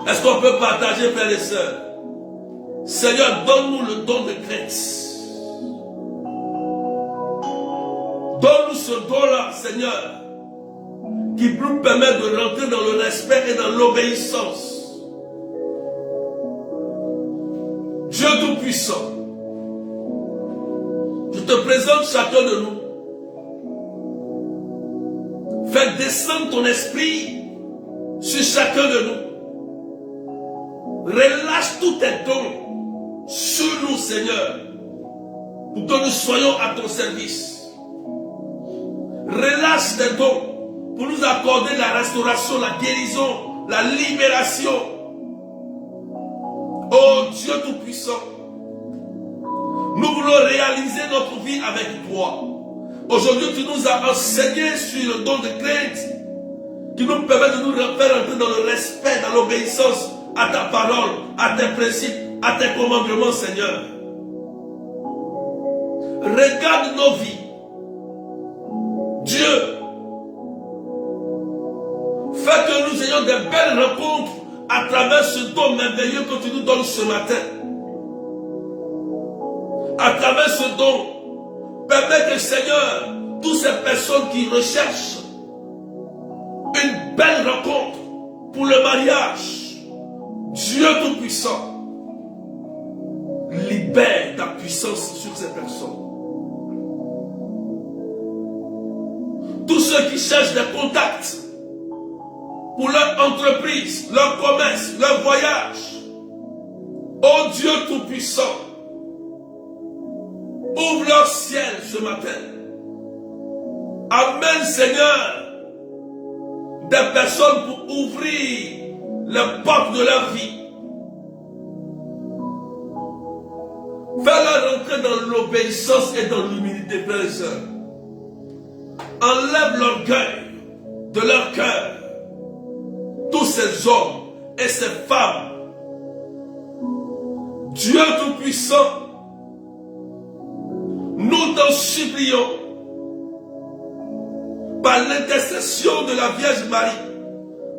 Est-ce qu'on peut partager, frères et sœurs? Seigneur, donne-nous le don de crainte. Donne-nous ce don-là, Seigneur. qui nous permet de rentrer dans le respect et dans l'obéissance. Dieu Tout-Puissant, je te présente chacun de nous. Fais descendre ton esprit sur chacun de nous. Relâche tous tes dons sur nous, Seigneur, pour que nous soyons à ton service. Relâche tes dons pour nous accorder la restauration, la guérison, la libération. Oh Dieu Tout-Puissant, nous voulons réaliser notre vie avec toi. Aujourd'hui, tu nous as enseigné sur le don de crainte qui nous permet de nous faire entrer dans le respect, dans l'obéissance à ta parole, à tes principes, à tes commandements, Seigneur. Regarde nos vies. Dieu, fais que nous ayons de belles rencontres à travers ce don merveilleux que tu nous donnes ce matin. À travers ce don, permets que, Seigneur, toutes ces personnes qui recherchent une belle rencontre pour le mariage, Dieu Tout-Puissant, libère ta puissance sur ces personnes. Tous ceux qui cherchent des contacts pour leur entreprise, leur commerce, leur voyage, ô Dieu Tout-Puissant, ouvre leur ciel ce matin. Amène, Seigneur, des personnes pour ouvrir les portes de leur vie. Fais-leur rentrer dans l'obéissance et dans l'humilité, frères et sœurs. Enlève l'orgueil de leur cœur. Tous ces hommes et ces femmes, Dieu Tout-Puissant, nous t'en supplions, par l'intercession de la Vierge Marie,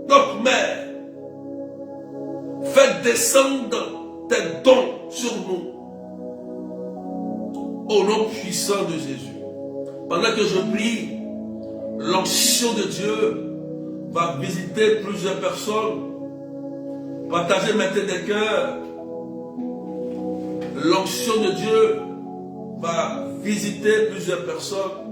notre Mère, fais descendre tes dons sur nous, au nom puissant de Jésus. Pendant que je prie, l'onction de Dieu va visiter plusieurs personnes. Partagez maintenant des cœurs. L'onction de Dieu va visiter plusieurs personnes.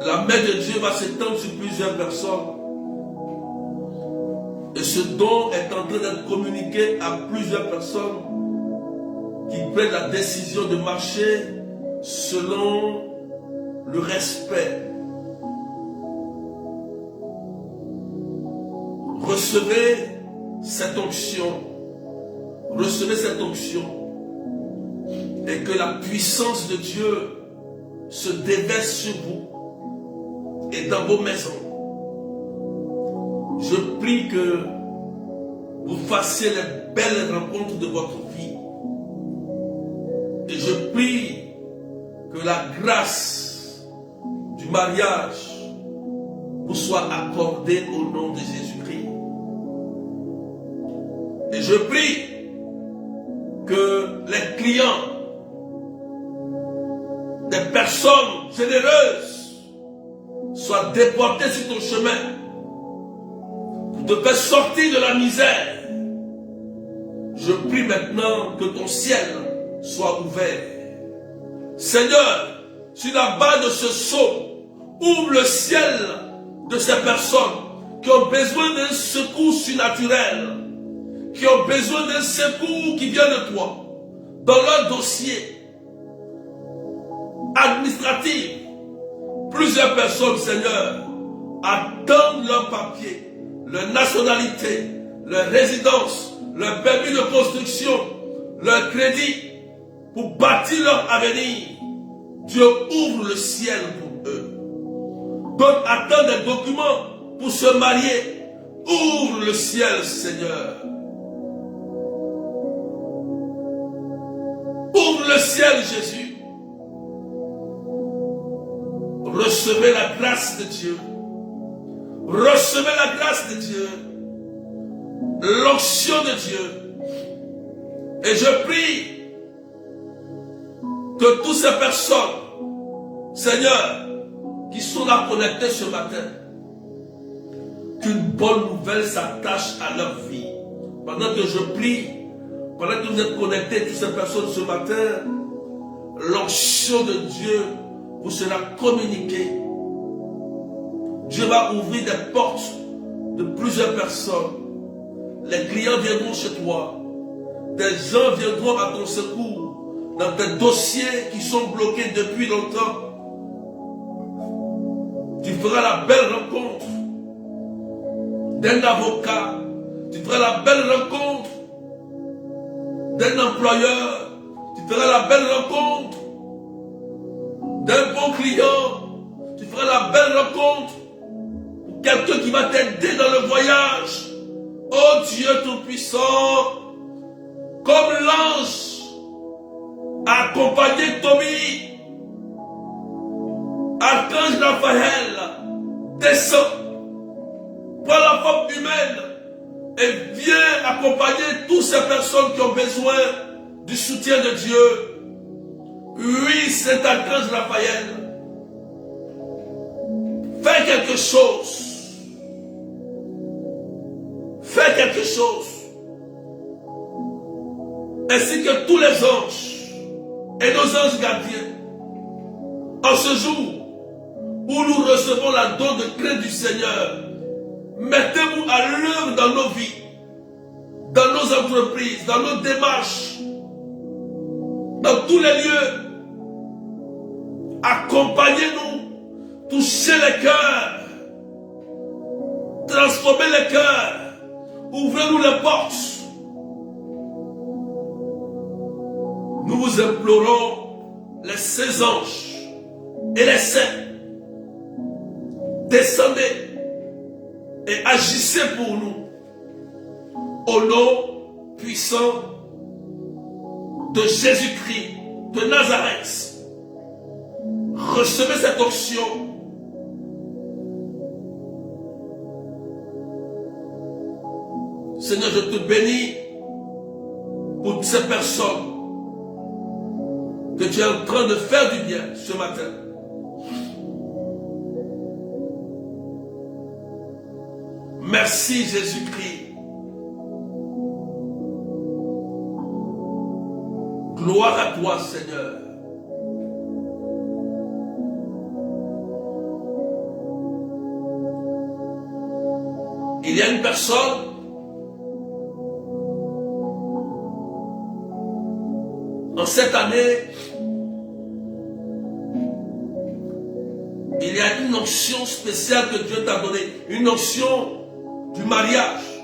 La main de Dieu va s'étendre sur plusieurs personnes. Et ce don est en train d'être communiqué à plusieurs personnes qui prennent la décision de marcher selon le respect. Recevez cette onction. Recevez cette onction. Et que la puissance de Dieu se déverse sur vous et dans vos maisons. Je prie que vous fassiez les belles rencontres de votre vie. Et je prie que la grâce du mariage vous soit accordée au nom de Jésus-Christ. Et je prie que les clients, des personnes généreuses, soient déportés sur ton chemin pour te faire sortir de la misère. Je prie maintenant que ton ciel soit ouvert. Seigneur, sur la base de ce sceau, ouvre le ciel de ces personnes qui ont besoin d'un secours surnaturel, qui ont besoin d'un secours qui vient de toi, dans leur dossier administratif. Plusieurs personnes, Seigneur, attendent leur papier, leur nationalité, leur résidence, leur permis de construction, leur crédit, pour bâtir leur avenir. Dieu ouvre le ciel pour eux. D'autres attendent des documents pour se marier. Ouvre le ciel, Seigneur. Ouvre le ciel, Jésus. Recevez la grâce de Dieu. Recevez la grâce de Dieu. L'onction de Dieu. Et je prie Que toutes ces personnes, Seigneur, qui sont là connectées ce matin, qu'une bonne nouvelle s'attache à leur vie. Pendant que je prie, pendant que vous êtes connectés, toutes ces personnes ce matin, l'onction de Dieu vous sera communiquée. Dieu va ouvrir des portes de plusieurs personnes. Les clients viendront chez toi. Des gens viendront à ton secours dans des dossiers qui sont bloqués depuis longtemps. Tu feras la belle rencontre d'un avocat. Tu feras la belle rencontre d'un employeur. Tu feras la belle rencontre d'un bon client. Tu feras la belle rencontre pour quelqu'un qui va t'aider dans le voyage. Oh Dieu Tout-Puissant, comme l'ange a accompagné Tobie, Archange Raphaël descend, prend la forme humaine et vient accompagner toutes ces personnes qui ont besoin du soutien de Dieu. Oui, c'est Archange Raphaël. Fais quelque chose. Fais quelque chose. Ainsi que tous les anges et nos anges gardiens. En ce jour où nous recevons la don de crainte du Seigneur, mettez-vous à l'œuvre dans nos vies, dans nos entreprises, dans nos démarches, dans tous les lieux. Accompagnez-nous, touchez les cœurs, transformez les cœurs, ouvrez-nous les portes. Nous vous implorons, les saints anges et les saints, descendez et agissez pour nous. Au nom puissant de Jésus-Christ de Nazareth, recevez cette onction. Seigneur, je te bénis pour ces personnes que tu es en train de faire du bien ce matin. Merci Jésus-Christ. Gloire à toi Seigneur. Il y a une personne en cette année, il y a une onction spéciale que Dieu t'a donnée, une onction du mariage.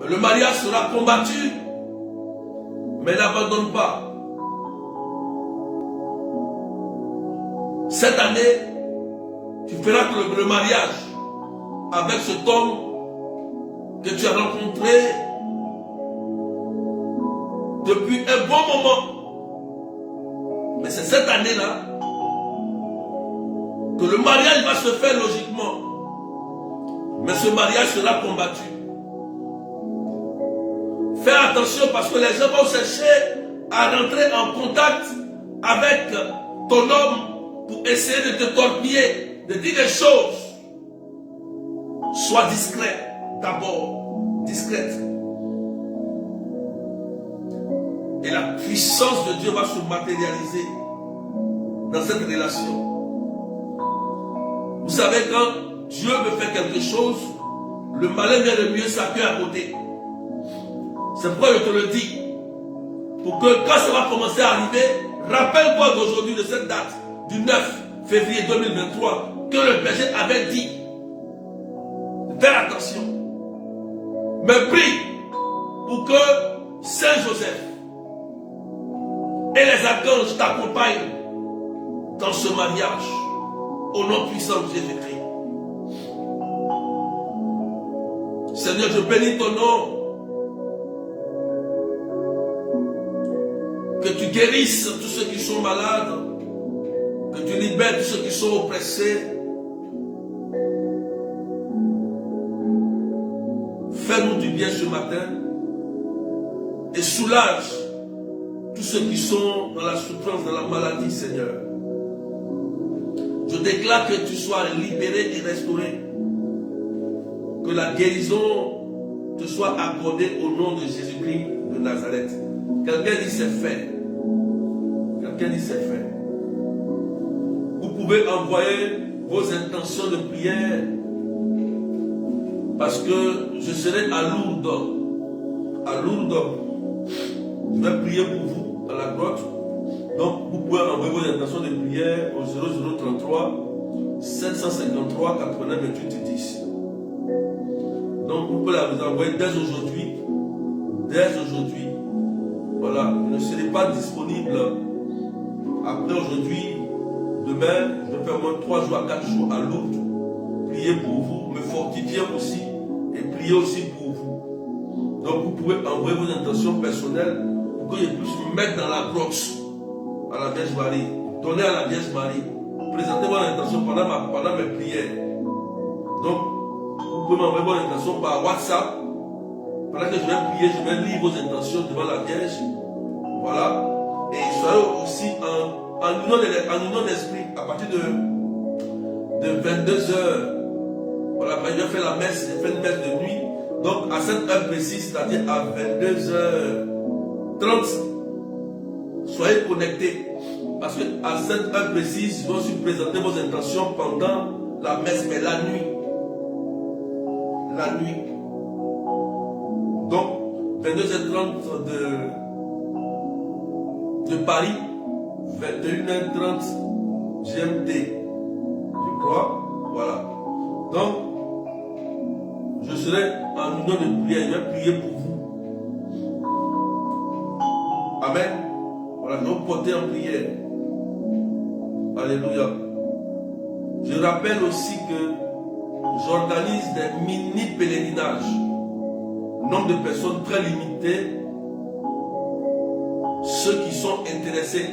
Le mariage sera combattu, mais n'abandonne pas. Cette année, tu feras le mariage avec cet homme que tu as rencontré depuis un bon moment. Mais c'est cette année-là que le mariage va se faire logiquement. Mais ce mariage sera combattu. Fais attention parce que les gens vont chercher à rentrer en contact avec ton homme pour essayer de te torpiller, de dire des choses. Sois discret d'abord, discrète. Et la puissance de Dieu va se matérialiser dans cette relation. Vous savez, quand Dieu veut faire quelque chose, le malin vient de mieux s'appuyer à côté. C'est pourquoi je te le dis. Pour que quand ça va commencer à arriver, rappelle-toi d'aujourd'hui, de cette date, du 9 février 2023, que le berger avait dit. Fais attention. Mais prie pour que Saint Joseph et les archanges t'accompagnent dans ce mariage. Au nom puissant de Jésus-Christ. Seigneur, je bénis ton nom. Que tu guérisses tous ceux qui sont malades. Que tu libères tous ceux qui sont oppressés. Fais-nous du bien ce matin. Et soulage tous ceux qui sont dans la souffrance, dans la maladie, Seigneur. Je déclare que tu sois libéré et restauré. Que la guérison te soit accordée au nom de Jésus-Christ de Nazareth. Quelqu'un dit c'est fait. Quelqu'un dit c'est fait. Vous pouvez envoyer vos intentions de prière parce que je serai à Lourdes. À Lourdes, je vais prier pour vous à la grotte. Donc vous pouvez envoyer vos intentions de prière au 0033 753 89 28 10. Donc vous pouvez la envoyer dès aujourd'hui. Dès aujourd'hui. Voilà, je ne serai pas disponible après aujourd'hui. Demain, je vais faire au moins 3 jours à 4 jours à Lourdes. Prier pour vous, me fortifier aussi et prier aussi pour vous. Donc vous pouvez envoyer vos intentions personnelles pour que je puisse me mettre dans la grotte à la Vierge Marie. Donner à la Vierge Marie. Présentez vos intentions pendant mes prières. Donc, vous pouvez m'envoyer vos intentions par WhatsApp. Pendant que je vais prier, je vais lire vos intentions devant la Vierge. Voilà. Et soyez aussi en union d'esprit à partir de 22h. Voilà, je vais faire la messe, je fais une messe de nuit. Donc à cette heure précise, c'est-à-dire à 22h30, soyez connectés. Parce que à cette heure précise, je vais aussi présenter vos intentions pendant la messe, mais la nuit. La nuit. Donc, 22h30 de Paris, 21h30 GMT, je crois. Voilà. Donc, je serai en union de prière, je vais prier pour vous. Amen. Voilà, nous porter en prière. Alléluia. Je rappelle aussi que j'organise des mini-pèlerinages. Nombre de personnes très limité. Ceux qui sont intéressés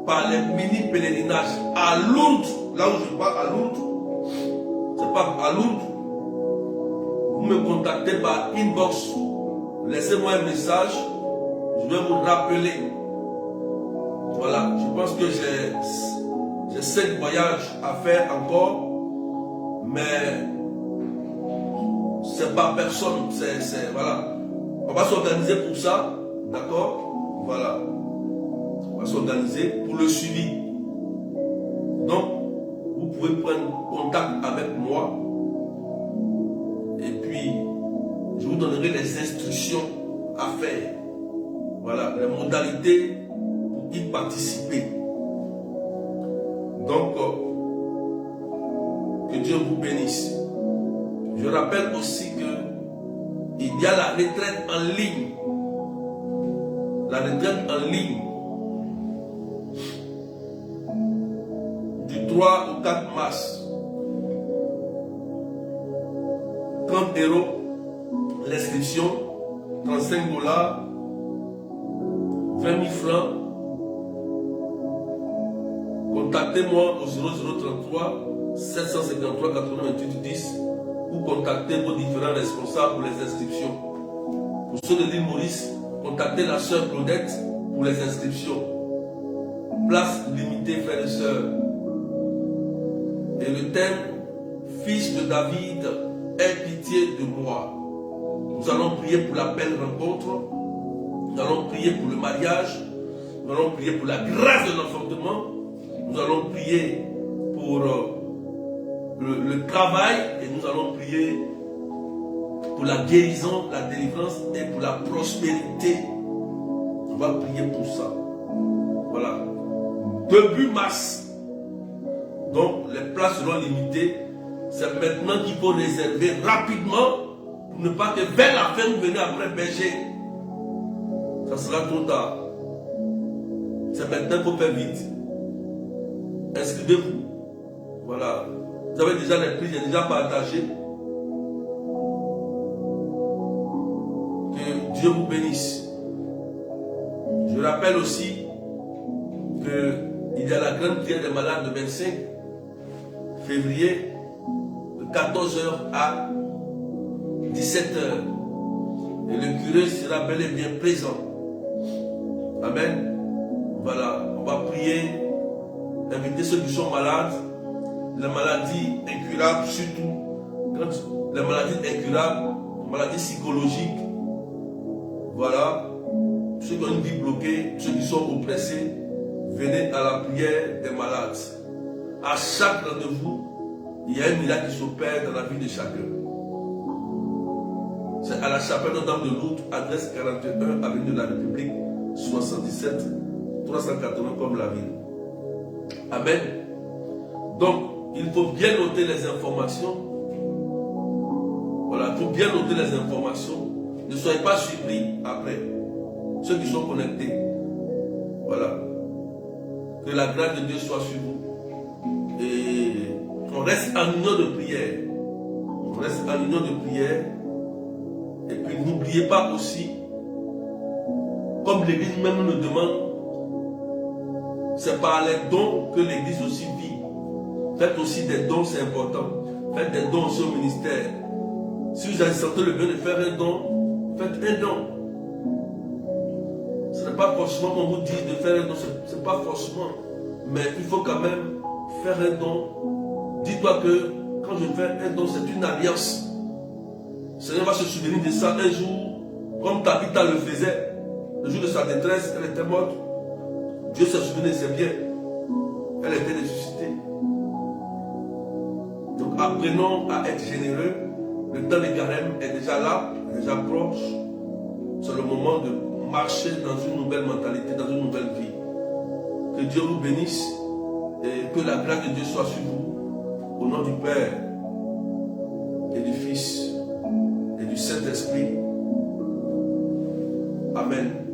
par les mini-pèlerinages à Lourdes, là où je parle à Lourdes, c'est pas à Lourdes, vous me contactez par inbox, laissez-moi un message, je vais vous rappeler. Voilà, je pense que j'ai 5 voyages à faire encore, mais c'est pas personne, c'est voilà. On va s'organiser pour ça, d'accord? Voilà. On va s'organiser pour le suivi. Donc, vous pouvez prendre contact avec moi. Et puis, je vous donnerai les instructions à faire. Voilà, les modalités pour y participer. Donc, que Dieu vous bénisse. Je rappelle aussi que il y a la retraite en ligne. La retraite en ligne du 3 au 4 mars. 30 € l'inscription, 35 $, 20 000 francs. Contactez-moi au 0033 753 88 10 ou contactez vos différents responsables pour les inscriptions. Pour ceux de l'île Maurice, contactez la sœur Claudette pour les inscriptions. Place limitée, frères et sœurs. Et le thème, Fils de David, aie pitié de moi. Nous allons prier pour la belle rencontre. Nous allons prier pour le mariage. Nous allons prier pour la grâce de l'enfantement. Nous allons prier pour le travail. Et nous allons prier pour la guérison, la délivrance et pour la prospérité. On va prier pour ça. Voilà. Début mars. Donc les places seront limitées. C'est maintenant qu'il faut réserver rapidement pour ne pas que vers la fin vous venez après berger. Ça sera trop tard. C'est maintenant qu'il faut faire vite. Inscrivez-vous. Voilà. Vous avez déjà les prix, j'ai déjà partagé. Que Dieu vous bénisse. Je rappelle aussi qu'il y a la grande prière des malades le 25 février de 14h à 17h. Et le curé sera bel et bien présent. Amen. Voilà, on va prier, inviter ceux qui sont malades, les maladies incurables surtout, les maladies incurables, les maladies psychologiques. Voilà, ceux qui ont une vie bloquée, ceux qui sont oppressés, venez à la prière des malades. À chaque rendez-vous, il y a un miracle qui s'opère dans la vie de chacun. C'est à la chapelle Notre-Dame de Lourdes, adresse 41, avenue de la République, 77 380 comme la ville. Amen. Donc, il faut bien noter les informations. Voilà, il faut bien noter les informations. Ne soyez pas surpris après. Ceux qui sont connectés. Voilà. Que la grâce de Dieu soit sur vous. Et on reste en union de prière. On reste en union de prière. Et puis n'oubliez pas aussi, comme l'Église même nous le demande, c'est par les dons que l'Église aussi vit. Faites aussi des dons, c'est important. Faites des dons aussi au ministère. Si vous avez senti le bien de faire un don, faites un don. Ce n'est pas forcément qu'on vous dise de faire un don, ce n'est pas forcément. Mais il faut quand même faire un don. Dis-toi que quand je fais un don, c'est une alliance. Le Seigneur va se souvenir de ça un jour, comme Tabitha le faisait. Le jour de sa détresse, elle était morte. Dieu se souvenait de ses biens. Elle était ressuscitée. Donc apprenons à être généreux. Le temps de carême est déjà là, déjà proche. C'est le moment de marcher dans une nouvelle mentalité, dans une nouvelle vie. Que Dieu vous bénisse et que la grâce de Dieu soit sur vous. Au nom du Père et du Fils et du Saint-Esprit. Amen.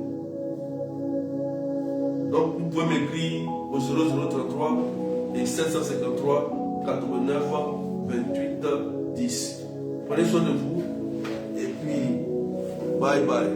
Donc vous pouvez m'écrire au 0033 et 553 89 28 10. Prenez soin de vous et puis bye bye.